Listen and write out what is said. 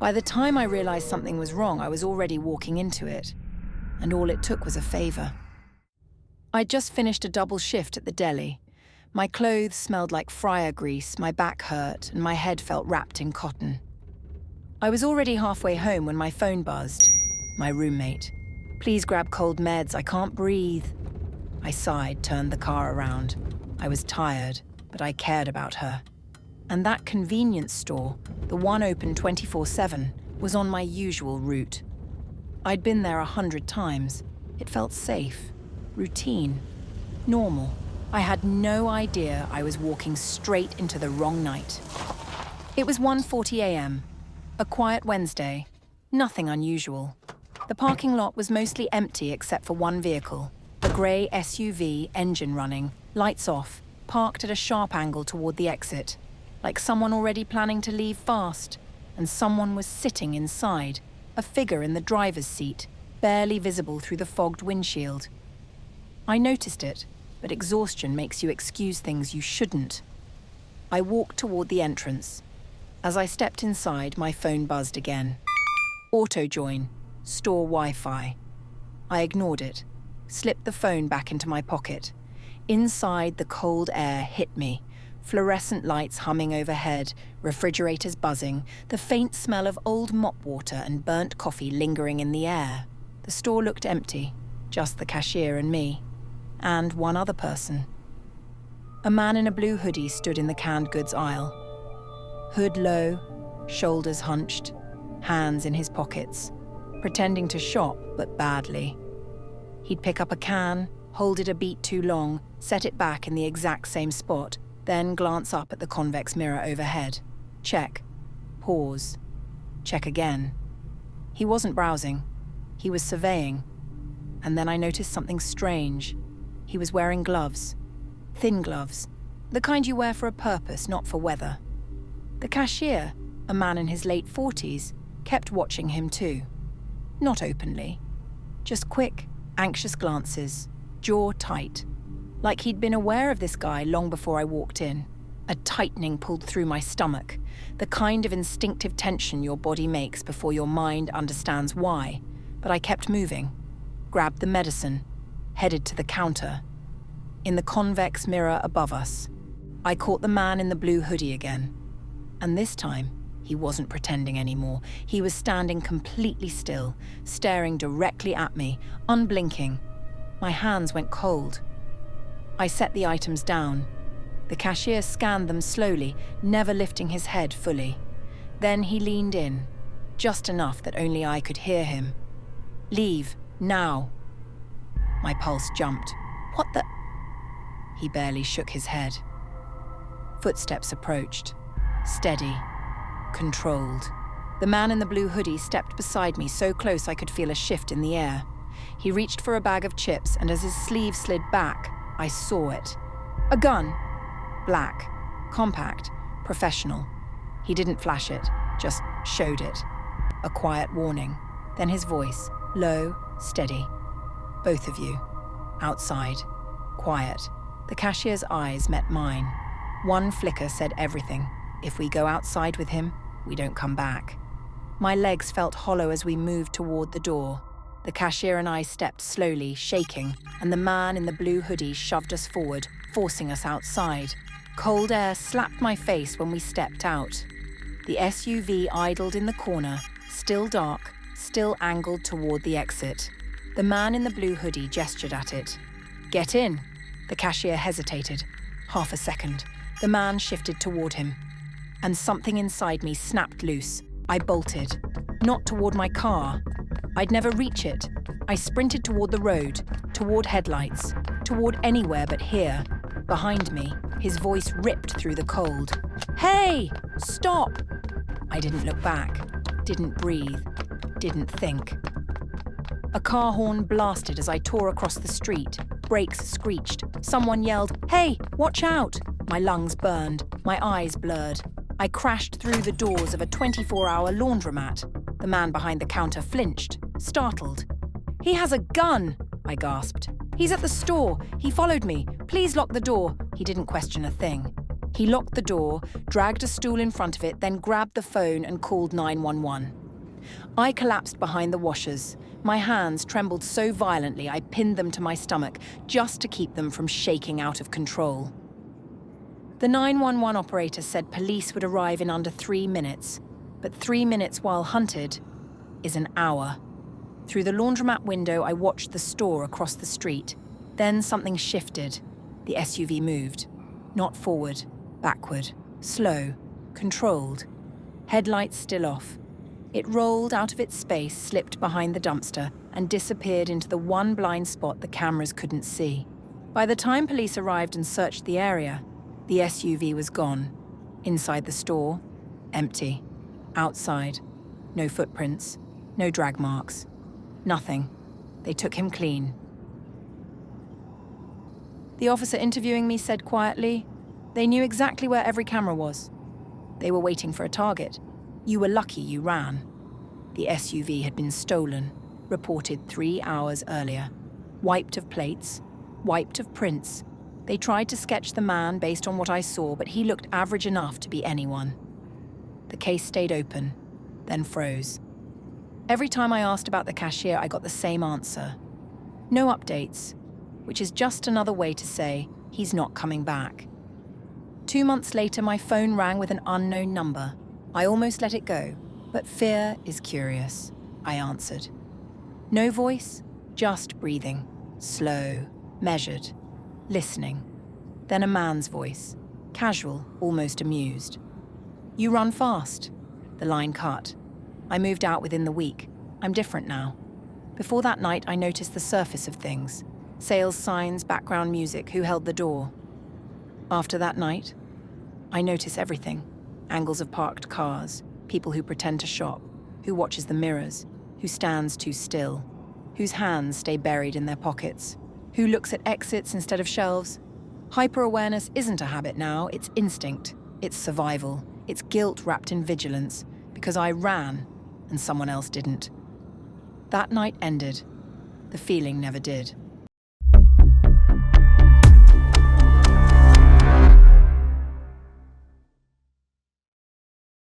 By the time I realized something was wrong, I was already walking into it, and all it took was a favor. I'd just finished a double shift at the deli. My clothes smelled like fryer grease, my back hurt, and my head felt wrapped in cotton. I was already halfway home when my phone buzzed. My roommate. "Please grab cold meds, I can't breathe." I sighed, turned the car around. I was tired, but I cared about her. And that convenience store, the one open 24/7, was on my usual route. I'd been there 100 times. It felt safe, routine, normal. I had no idea I was walking straight into the wrong night. It was 1:40 a.m., a quiet Wednesday, nothing unusual. The parking lot was mostly empty except for one vehicle, a grey SUV, engine running, lights off, parked at a sharp angle toward the exit, like someone already planning to leave fast, and someone was sitting inside, a figure in the driver's seat, barely visible through the fogged windshield. I noticed it, but exhaustion makes you excuse things you shouldn't. I walked toward the entrance. As I stepped inside, my phone buzzed again. Auto join, store Wi-Fi. I ignored it, slipped the phone back into my pocket. Inside, the cold air hit me. Fluorescent lights humming overhead, refrigerators buzzing, the faint smell of old mop water and burnt coffee lingering in the air. The store looked empty, just the cashier and me. And one other person. A man in a blue hoodie stood in the canned goods aisle. Hood low, shoulders hunched, hands in his pockets, pretending to shop, but badly. He'd pick up a can, hold it a beat too long, set it back in the exact same spot, then glance up at the convex mirror overhead. Check. Pause. Check again. He wasn't browsing. He was surveying. And then I noticed something strange. He was wearing gloves. Thin gloves. The kind you wear for a purpose, not for weather. The cashier, a man in his late 40s, kept watching him too. Not openly. Just quick, anxious glances, jaw tight. Like he'd been aware of this guy long before I walked in. A tightening pulled through my stomach, the kind of instinctive tension your body makes before your mind understands why. But I kept moving, grabbed the medicine, headed to the counter. In the convex mirror above us, I caught the man in the blue hoodie again. And this time, he wasn't pretending anymore. He was standing completely still, staring directly at me, unblinking. My hands went cold. I set the items down. The cashier scanned them slowly, never lifting his head fully. Then he leaned in, just enough that only I could hear him. "Leave, now." My pulse jumped. "What the?" He barely shook his head. Footsteps approached. Steady. Controlled. The man in the blue hoodie stepped beside me so close I could feel a shift in the air. He reached for a bag of chips, and as his sleeve slid back, I saw it. A gun. Black. Compact. Professional. He didn't flash it, just showed it. A quiet warning. Then his voice. Low, steady. "Both of you. Outside. Quiet." The cashier's eyes met mine. One flicker said everything. If we go outside with him, we don't come back. My legs felt hollow as we moved toward the door. The cashier and I stepped slowly, shaking, and the man in the blue hoodie shoved us forward, forcing us outside. Cold air slapped my face when we stepped out. The SUV idled in the corner, still dark, still angled toward the exit. The man in the blue hoodie gestured at it. "Get in." The cashier hesitated. Half a second. The man shifted toward him. And something inside me snapped loose. I bolted. Not toward my car. I'd never reach it. I sprinted toward the road, toward headlights, toward anywhere but here. Behind me, his voice ripped through the cold. "Hey! Stop!" I didn't look back, didn't breathe, didn't think. A car horn blasted as I tore across the street. Brakes screeched. Someone yelled, "Hey, watch out!" My lungs burned, my eyes blurred. I crashed through the doors of a 24-hour laundromat. The man behind the counter flinched, startled. "He has a gun!" I gasped. "He's at the store. He followed me. Please lock the door." He didn't question a thing. He locked the door, dragged a stool in front of it, then grabbed the phone and called 911. I collapsed behind the washers. My hands trembled so violently I pinned them to my stomach just to keep them from shaking out of control. The 911 operator said police would arrive in under 3 minutes, but 3 minutes while hunted is an hour. Through the laundromat window, I watched the store across the street. Then something shifted. The SUV moved. Not forward, backward, slow, controlled. Headlights still off. It rolled out of its space, slipped behind the dumpster, and disappeared into the one blind spot the cameras couldn't see. By the time police arrived and searched the area, the SUV was gone. Inside the store, empty. Outside, no footprints, no drag marks. Nothing. They took him clean. The officer interviewing me said quietly, "They knew exactly where every camera was. They were waiting for a target. You were lucky you ran." The SUV had been stolen, reported 3 hours earlier. Wiped of plates, wiped of prints. They tried to sketch the man based on what I saw, but he looked average enough to be anyone. The case stayed open, then froze. Every time I asked about the cashier, I got the same answer. No updates, which is just another way to say he's not coming back. 2 months later, my phone rang with an unknown number. I almost let it go, but fear is curious, I answered. No voice, just breathing, slow, measured, listening. Then a man's voice, casual, almost amused. "You run fast." The line cut. I moved out within the week. I'm different now. Before that night, I noticed the surface of things. Sales signs, background music, who held the door. After that night, I notice everything. Angles of parked cars, people who pretend to shop, who watches the mirrors, who stands too still, whose hands stay buried in their pockets, who looks at exits instead of shelves. Hyper-awareness isn't a habit now, it's instinct, it's survival, it's guilt wrapped in vigilance, because I ran and someone else didn't. That night ended. The feeling never did.